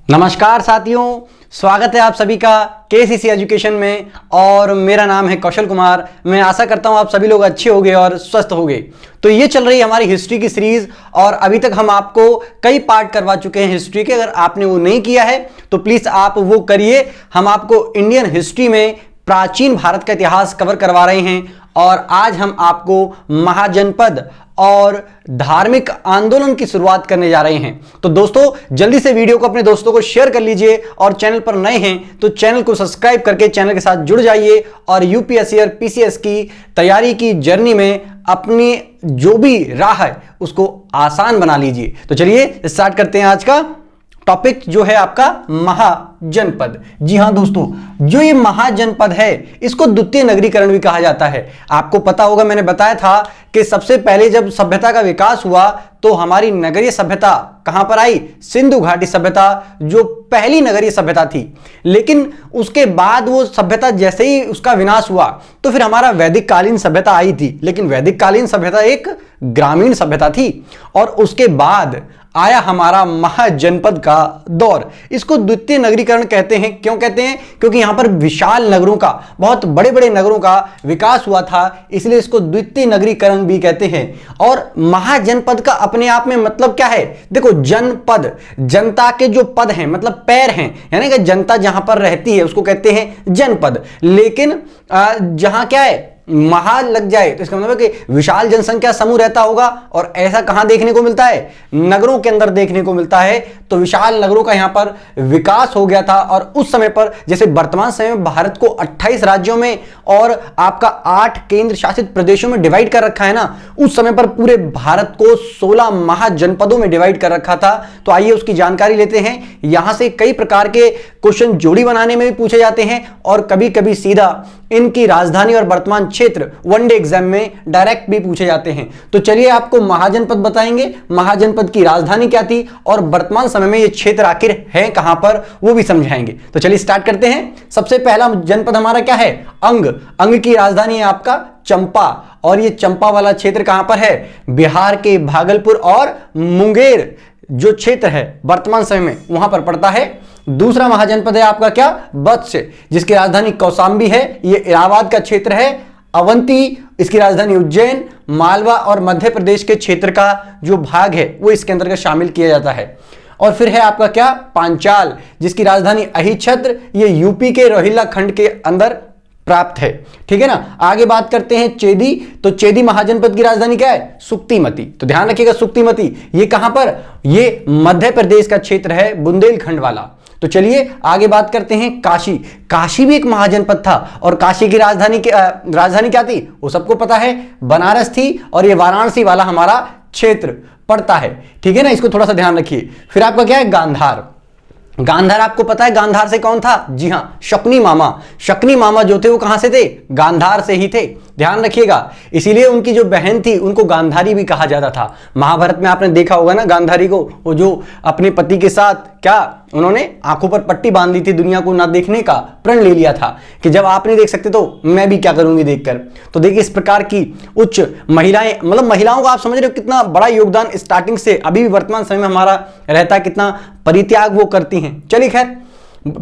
नमस्कार साथियों, स्वागत है आप सभी का केसीसी एजुकेशन में। और मेरा नाम है कौशल कुमार। मैं आशा करता हूं आप सभी लोग अच्छे होंगे और स्वस्थ होंगे। तो ये चल रही है हमारी हिस्ट्री की सीरीज और अभी तक हम आपको कई पार्ट करवा चुके हैं हिस्ट्री के। अगर आपने वो नहीं किया है तो प्लीज आप वो करिए। हम आपको इंडियन हिस्ट्री में प्राचीन भारत का इतिहास कवर करवा रहे हैं और आज हम आपको महाजनपद और धार्मिक आंदोलन की शुरुआत करने जा रहे हैं। तो दोस्तों जल्दी से वीडियो को अपने दोस्तों को शेयर कर लीजिए और चैनल पर नए हैं तो चैनल को सब्सक्राइब करके चैनल के साथ जुड़ जाइए और यूपीएससी और पीसीएस की तैयारी की जर्नी में अपनी जो भी राह है उसको आसान बना लीजिए। तो चलिए स्टार्ट करते हैं आज का टॉपिक जो है आपका महाजनपद। जी हां दोस्तों, जो ये महाजनपद है इसको द्वितीय नगरीकरण भी कहा जाता है। आपको पता होगा, मैंने बताया था कि सबसे पहले जब सभ्यता का विकास हुआ तो हमारी नगरीय सभ्यता कहां पर आई? सिंधु घाटी सभ्यता जो पहली नगरीय सभ्यता थी। लेकिन उसके बाद वो सभ्यता जैसे ही उसका विनाश हुआ तो फिर हमारा वैदिक कालीन सभ्यता आई थी। लेकिन वैदिक कालीन सभ्यता एक ग्रामीण सभ्यता थी और उसके बाद आया हमारा महाजनपद का दौर। इसको द्वितीय नगरीकरण कहते हैं। क्यों कहते हैं? क्योंकि यहां पर विशाल नगरों का, बहुत बड़े बड़े नगरों का विकास हुआ था, इसलिए इसको द्वितीय नगरीकरण भी कहते हैं। और महाजनपद का अपने आप में मतलब क्या है? देखो, जनपद, जनता के जो पद हैं मतलब पैर हैं, यानी कि जनता जहां पर रहती है उसको कहते हैं जनपद। लेकिन जहां क्या है, महा लग जाए तो इसका मतलब है कि विशाल जनसंख्या समूह रहता होगा। और ऐसा कहां देखने को मिलता है? नगरों के अंदर देखने को मिलता है। तो विशाल नगरों का यहां पर विकास हो गया था। और उस समय पर, जैसे वर्तमान समय में भारत को 28 राज्यों में और आपका 8 केंद्र शासित प्रदेशों में डिवाइड कर रखा है ना, उस समय पर पूरे भारत को 16 महाजनपदों में डिवाइड कर रखा था। तो आइए उसकी जानकारी लेते हैं। यहां से कई प्रकार के क्वेश्चन जोड़ी बनाने में भी पूछे जाते हैं और कभी कभी सीधा इनकी राजधानी और वर्तमान क्षेत्र वनडे एग्जाम में डायरेक्ट भी पूछे जाते हैं। तो चलिए आपको महाजनपद बताएंगे, महाजनपद की राजधानी क्या थी और वर्तमान समय में ये क्षेत्र आखिर है कहां पर, वो भी समझाएंगे। तो चलिए स्टार्ट करते हैं। सबसे पहला जनपद हमारा क्या है? अंग। अंग की राजधानी है आपका चंपा। और ये चंपा वाला क्षेत्र कहां पर है? बिहार के भागलपुर और मुंगेर जो क्षेत्र है वर्तमान समय में वहां पर पड़ता है। दूसरा महाजनपद है आपका क्या? वत्स, जिसकी राजधानी कौशाम्बी है। ये इलाहाबाद का क्षेत्र है। अवंती, इसकी राजधानी उज्जैन। मालवा और मध्य प्रदेश के क्षेत्र का जो भाग है वो इसके अंतर्गत शामिल किया जाता है। और फिर है आपका क्या? पांचाल, जिसकी राजधानी अहिच्छत्र, ये यूपी के रोहिल्ला खंड के अंदर प्राप्त है। ठीक है ना। आगे बात करते हैं चेदी। तो चेदी महाजनपद की राजधानी क्या है? सुक्तिमती। तो ध्यान रखिएगा, सुक्तिमती ये कहां पर? ये मध्य प्रदेश का क्षेत्र है, बुंदेलखंड वाला। तो चलिए आगे बात करते हैं काशी। काशी भी एक महाजनपद था और काशी की राजधानी क्या थी? वो सबको पता है, बनारस थी। और ये वाराणसी वाला हमारा क्षेत्र पड़ता है। ठीक है ना, इसको थोड़ा सा ध्यान रखिए। फिर आपका क्या है? गांधार। गांधार आपको पता है गांधार से कौन था? जी हां, शकुनी मामा। शकुनी मामा जो थे वो कहां से थे? गांधार से ही थे। ध्यान रखिएगा। इसीलिए उनकी जो बहन थी उनको गांधारी भी कहा जाता था। महाभारत में आपने देखा होगा ना गांधारी को, वो जो अपने पति के साथ क्या उन्होंने आंखों पर पट्टी बांध ली थी, दुनिया को ना देखने का प्रण ले लिया था कि जब आप नहीं देख सकते तो मैं भी क्या करूंगी देखकर। तो देखिए इस प्रकार की उच्च महिलाएं, मतलब महिलाओं का आप समझ रहे हो कितना बड़ा योगदान स्टार्टिंग से अभी भी वर्तमान समय में हमारा रहता है, कितना परित्याग वो करती हैं। चलिए खैर,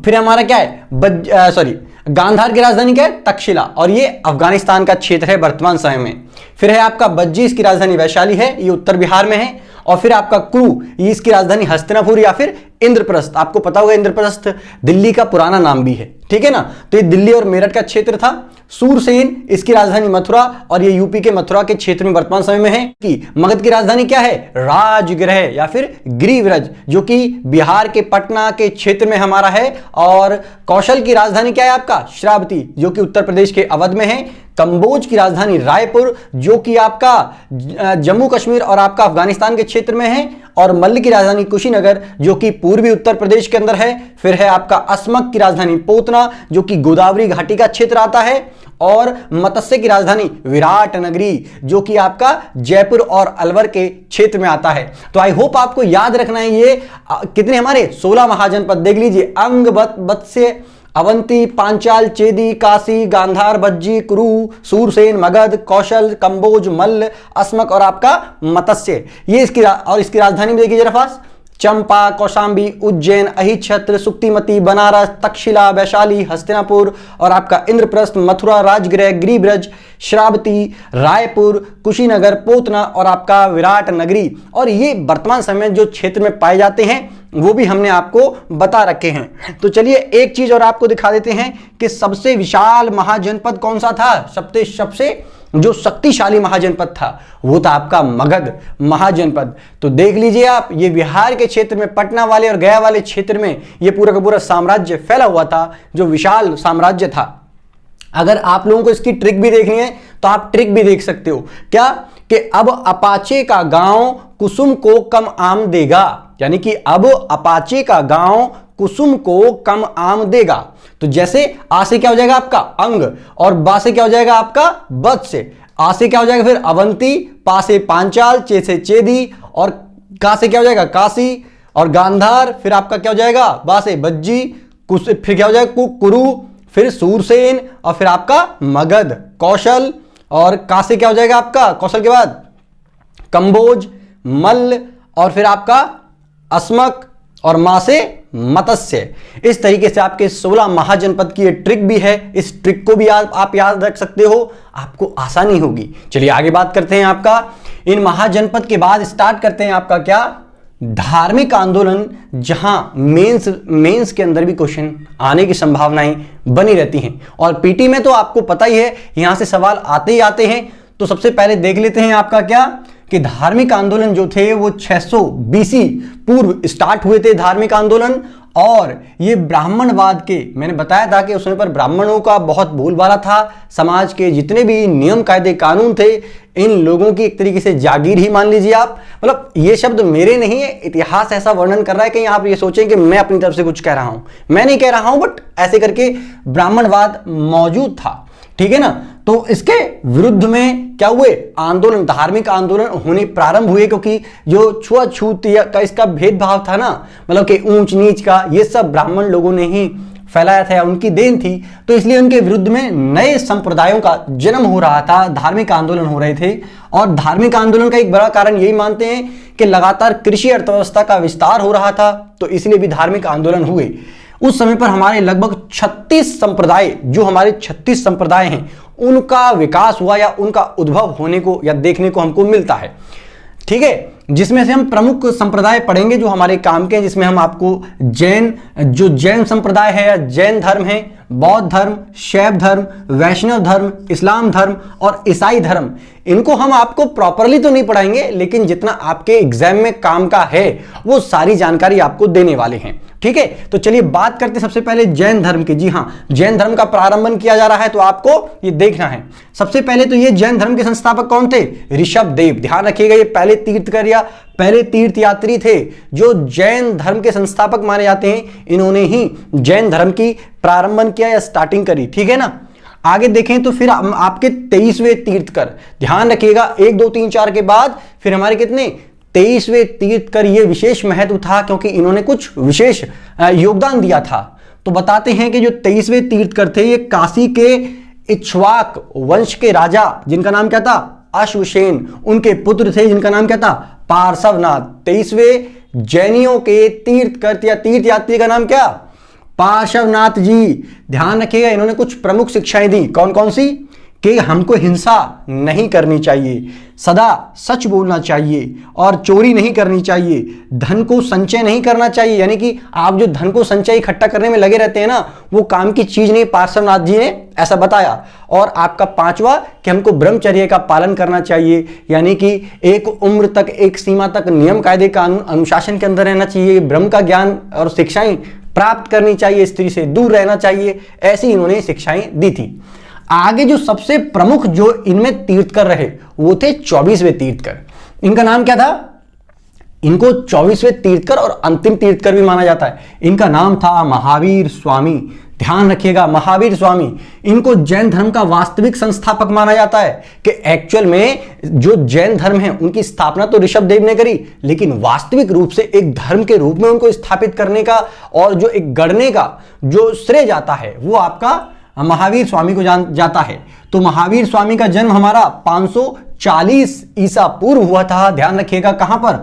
फिर हमारा क्या है? गांधार की राजधानी क्या है? तक्षशिला। और ये अफगानिस्तान का क्षेत्र है वर्तमान समय में। फिर है आपका बज्जी, इसकी राजधानी वैशाली है, ये उत्तर बिहार में है। और फिर आपका कुरु, ये इसकी राजधानी हस्तिनापुर या फिर इंद्रप्रस्थ। आपको पता होगा इंद्रप्रस्थ दिल्ली का पुराना नाम भी है। ठीक है ना। तो ये दिल्ली और मेरठ का क्षेत्र था। सूरसेन, इसकी राजधानी मथुरा और ये यूपी के मथुरा के क्षेत्र में वर्तमान समय में है। कि मगध की राजधानी क्या है? राजगृह या फिर गिरिव्रज, जो कि बिहार के पटना के क्षेत्र में हमारा है। और कौशल की राजधानी क्या है आपका? श्रावती, जो कि उत्तर प्रदेश के अवध में है। कंबोज की राजधानी रायपुर, जो कि आपका जम्मू कश्मीर और आपका अफगानिस्तान के क्षेत्र में है। और मल्ल की राजधानी कुशीनगर, जो कि पूर्वी उत्तर प्रदेश के अंदर है। फिर है आपका अस्मक की राजधानी पोतना, जो कि गोदावरी घाटी का क्षेत्र आता है। और मत्स्य की राजधानी विराट नगरी, जो कि आपका जयपुर और अलवर के क्षेत्र में आता है। तो आई होप आपको याद रखना है ये कितने हमारे 16 महाजनपद देख लीजिए। अंग, वत्स्य, अवंती, पांचाल, चेदी, काशी, गांधार, बज्जी, कुरु, सूरसेन, मगध, कौशल, कंबोज, मल्ल, अस्मक और आपका मत्स्य। ये इसकी राजधानी में देखिए जरा पास चंपा, कौशांबी, उज्जैन, अहिच्छत्र, सुक्तिमती, बनारस, तक्षशिला, वैशाली, हस्तिनापुर और आपका इंद्रप्रस्थ, मथुरा, राजगृह, गिरिब्रज, श्रावती, रायपुर, कुशीनगर, पोतना और आपका विराट नगरी। और ये वर्तमान समय जो क्षेत्र में पाए जाते हैं वो भी हमने आपको बता रखे हैं। तो चलिए एक चीज और आपको दिखा देते हैं कि सबसे विशाल महाजनपद कौन सा था। सबसे जो शक्तिशाली महाजनपद था वो था आपका मगध महाजनपद। तो देख लीजिए आप, ये बिहार के क्षेत्र में पटना वाले और गया वाले क्षेत्र में ये पूरा का पूरा साम्राज्य फैला हुआ था, जो विशाल साम्राज्य था। अगर आप लोगों को इसकी ट्रिक भी देखनी है तो आप ट्रिक भी देख सकते हो। क्या कि अब अपाचे का गांव कुसुम को कम आम देगा, यानी कि अब अपाचे का गांव कुसुम को कम आम देगा। तो जैसे आ से क्या हो जाएगा आपका अंग, और बा से क्या हो जाएगा आपका बद से, आ से क्या हो जाएगा फिर अवंती, पा से पांचाल, चे से चेदी और का से क्या हो जाएगा काशी और गांधार, फिर आपका क्या हो जाएगा बा से बज्जी, फिर क्या हो जाएगा कुरु, फिर सूरसेन और फिर आपका मगध, कौशल और का से क्या हो जाएगा आपका कौशल के बाद कंबोज, मल्ल और फिर आपका अस्मक और मा से मत्स्य। इस तरीके से आपके 16 महाजनपद की ये ट्रिक भी है। इस ट्रिक को भी आप याद रख सकते हो, आपको आसानी होगी। चलिए आगे बात करते हैं आपका इन महाजनपद के बाद स्टार्ट करते हैं आपका क्या धार्मिक आंदोलन, जहां मेंस के अंदर भी क्वेश्चन आने की संभावनाएं बनी रहती हैं। और पीटी में तो आपको पता ही है यहां से सवाल आते ही आते हैं। तो सबसे पहले देख लेते हैं आपका क्या कि धार्मिक आंदोलन जो थे वो 600 बीसी पूर्व स्टार्ट हुए थे धार्मिक आंदोलन। और ये ब्राह्मणवाद के, मैंने बताया था कि उस समय पर ब्राह्मणों का बहुत बोलबाला था, समाज के जितने भी नियम कायदे कानून थे इन लोगों की एक तरीके से जागीर ही मान लीजिए आप। मतलब ये शब्द मेरे नहीं है, इतिहास ऐसा वर्णन कर रहा है कि आप ये सोचें कि मैं अपनी तरफ से कुछ कह रहा हूं, मैं नहीं कह रहा हूं, बट ऐसे करके ब्राह्मणवाद मौजूद था, ठीक है ना। तो इसके विरुद्ध में क्या हुए आंदोलन, धार्मिक आंदोलन होने प्रारंभ हुए, क्योंकि जो छुआछूत का इसका भेदभाव था ना, मतलब कि ऊंच नीच का, ये सब ब्राह्मण लोगों ने ही फैलाया था, उनकी देन थी। तो इसलिए उनके विरुद्ध में नए संप्रदायों का जन्म हो रहा था, धार्मिक आंदोलन हो रहे थे। और धार्मिक आंदोलन का एक बड़ा कारण यही मानते हैं कि लगातार कृषि अर्थव्यवस्था का विस्तार हो रहा था, तो इसलिए भी धार्मिक आंदोलन हुए। उस समय पर हमारे लगभग 36 संप्रदाय, जो हमारे 36 संप्रदाय हैं, उनका विकास हुआ या उनका उद्भव होने को या देखने को हमको मिलता है, ठीक है। जिसमें से हम प्रमुख संप्रदाय पढ़ेंगे जो हमारे काम के हैं, जिसमें हम आपको जैन संप्रदाय है या जैन धर्म है, बौद्ध धर्म, शैव धर्म, वैष्णव धर्म, इस्लाम धर्म और ईसाई धर्म, इनको हम आपको प्रॉपरली तो नहीं पढ़ाएंगे, लेकिन जितना आपके एग्जाम में काम का है वो सारी जानकारी आपको देने वाले हैं, ठीक है। तो चलिए बात करते हैं सबसे पहले जैन धर्म की। जी हाँ, जैन धर्म का प्रारंभन किया जा रहा है, तो आपको ये देखना है। सबसे पहले तो ये जैन धर्म के संस्थापक कौन थे? ऋषभ देव। ध्यान रखिएगा, ये पहले तीर्थकर या पहले तीर्थयात्री थे जो जैन धर्म के संस्थापक माने जाते हैं। इन्होंने ही जैन धर्म की प्रारंभन किया या स्टार्टिंग करी, ठीक है ना। आगे देखें तो फिर आपके 23वें तीर्थकर, ध्यान रखिएगा 1 2 3 4 के बाद फिर हमारे कितने 23वें तीर्थकर। ये विशेष महत्व था क्योंकि इन्होंने कुछ विशेष योगदान दिया था। तो बताते हैं कि जो 23वें तीर्थकर थे ये काशी के इक्ष्वाक वंश के राजा, जिनका नाम क्या था? अश्वसेन, उनके पुत्र थे जिनका नाम क्या था? पार्श्वनाथ। 23वें जैनियों के तीर्थकर या तीर्थयात्री का नाम क्या? पार्श्वनाथ जी। ध्यान रखिएगा, इन्होंने कुछ प्रमुख शिक्षाएं दी। कौन कौन सी? कि हमको हिंसा नहीं करनी चाहिए, सदा सच बोलना चाहिए और चोरी नहीं करनी चाहिए, धन को संचय नहीं करना चाहिए, यानी कि आप जो धन को संचय इकट्ठा करने में लगे रहते हैं ना, वो काम की चीज नहीं, पार्श्वनाथ जी ने ऐसा बताया। और आपका 5वां कि हमको ब्रह्मचर्य का पालन करना चाहिए, यानी कि एक उम्र तक, एक सीमा तक नियम कायदे कानून अनुशासन के अंदर रहना चाहिए, ब्रह्म का ज्ञान और शिक्षाएं प्राप्त करनी चाहिए, स्त्री से दूर रहना चाहिए, ऐसी इन्होंने शिक्षाएं दी थी। आगे जो सबसे प्रमुख जो इनमें तीर्थकर रहे वो थे 24वें तीर्थकर। इनका नाम क्या था? इनको 24वें तीर्थकर और अंतिम तीर्थकर भी माना जाता है। इनका नाम था महावीर स्वामी। ध्यान रखिएगा, महावीर स्वामी। इनको जैन धर्म का वास्तविक संस्थापक माना जाता है कि एक्चुअल में जो जैन धर्म है उनकी स्थापना तो ऋषभ देव ने करी, लेकिन वास्तविक रूप से एक धर्म के रूप में उनको स्थापित करने का और जो एक गढ़ने का जो श्रेय जाता है वो आपका महावीर स्वामी को जाता है। तो महावीर स्वामी का जन्म हमारा 540 ईसा पूर्व हुआ था। ध्यान रखिएगा, कहां पर?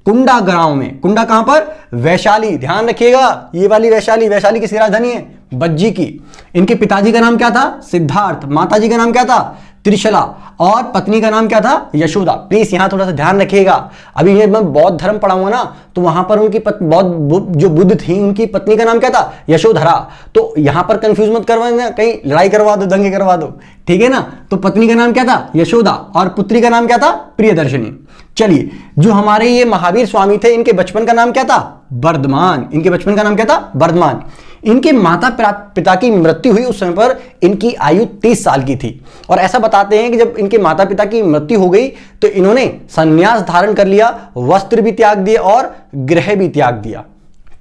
कुंडा गांव में। कुंडा कहां पर? वैशाली। ध्यान रखिएगा, ये वाली वैशाली, वैशाली किसकी राजधानी है? बज्जी की। इनके पिताजी का नाम क्या था? सिद्धार्थ। माताजी का नाम क्या था? त्रिशला। और पत्नी का नाम क्या था? यशोदा। प्लीज यहां थोड़ा सा ध्यान रखिएगा, अभी ये मैं बौद्ध धर्म पढ़ाऊंगा ना, तो वहां पर उनकी बौद्ध जो बुद्ध थी, उनकी पत्नी का नाम क्या था? यशोधरा। तो यहां पर कंफ्यूज मत करवाना, कहीं लड़ाई करवा दो, दंगे करवा दो, ठीक है ना। तो पत्नी का नाम क्या था? यशोदा। और पुत्री का नाम क्या था? प्रियदर्शनी। चलिए, जो हमारे ये महावीर स्वामी थे, इनके बचपन का नाम क्या था? वर्धमान। इनके बचपन का नाम क्या था? वर्धमान। इनके माता पिता की मृत्यु हुई उस समय पर इनकी आयु 30 साल की थी। और ऐसा बताते हैं कि जब इनके माता पिता की मृत्यु हो गई तो इन्होंने संन्यास धारण कर लिया, वस्त्र भी त्याग दिए और गृह भी त्याग दिया,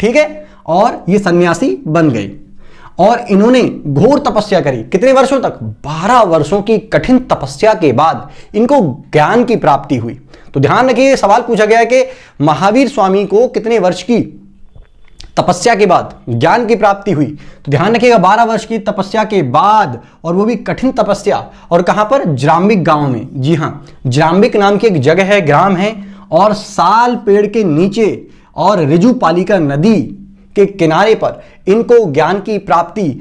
ठीक है। और ये सन्यासी बन गए और इन्होंने घोर तपस्या करी। कितने वर्षों तक? 12 वर्षों की कठिन तपस्या के बाद इनको ज्ञान की प्राप्ति हुई। तो ध्यान रखिए, सवाल पूछा गया है कि महावीर स्वामी को कितने वर्ष की तपस्या के बाद ज्ञान की प्राप्ति हुई? तो ध्यान रखिएगा, 12 वर्ष की तपस्या के बाद, और वो भी कठिन तपस्या। और कहां पर? जरांबिक गांव में। जी हां, जरांबिक नाम की एक जगह है, ग्राम है, और साल पेड़ के नीचे और ऋजुपालिका नदी के किनारे पर इनको ज्ञान की प्राप्ति।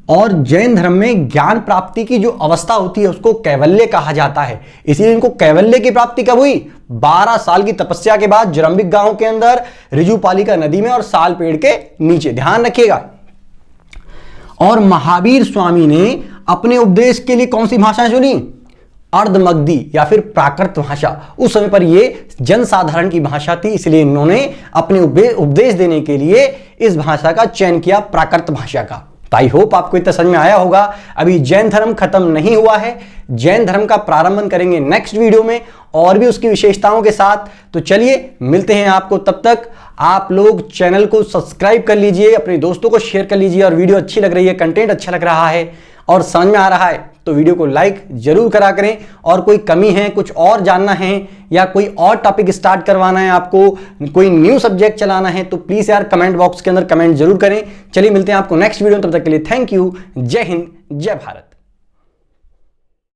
और जैन धर्म में ज्ञान प्राप्ति की जो अवस्था होती है उसको कैवल्य कहा जाता है, इसीलिए इनको कैवल्य की प्राप्ति कब हुई? 12 साल की तपस्या के बाद, जरंबिक गांव के अंदर, ऋजुपालिका नदी में और साल पेड़ के नीचे। ध्यान रखिएगा। और महावीर स्वामी ने अपने उपदेश के लिए कौन सी भाषा चुनी? अर्धमगधी या फिर प्राकृत भाषा। उस समय पर ये जनसाधारण की भाषा थी, इसलिए इन्होंने अपने उपदेश देने के लिए इस भाषा का चयन किया, प्राकृत भाषा का। तो आई होप आपको इतना समझ में आया होगा। अभी जैन धर्म खत्म नहीं हुआ है, जैन धर्म का प्रारंभ करेंगे नेक्स्ट वीडियो में और भी उसकी विशेषताओं के साथ। तो चलिए मिलते हैं आपको, तब तक आप लोग चैनल को सब्सक्राइब कर लीजिए, अपने दोस्तों को शेयर कर लीजिए, और वीडियो अच्छी लग रही है, कंटेंट अच्छा लग रहा है और समझ में आ रहा है तो वीडियो को लाइक जरूर करा करें। और कोई कमी है, कुछ और जानना है, या कोई और टॉपिक स्टार्ट करवाना है आपको, कोई न्यू सब्जेक्ट चलाना है, तो प्लीज यार कमेंट बॉक्स के अंदर कमेंट जरूर करें। चलिए मिलते हैं आपको नेक्स्ट वीडियो में, तब तक के लिए थैंक यू। जय हिंद, जय भारत।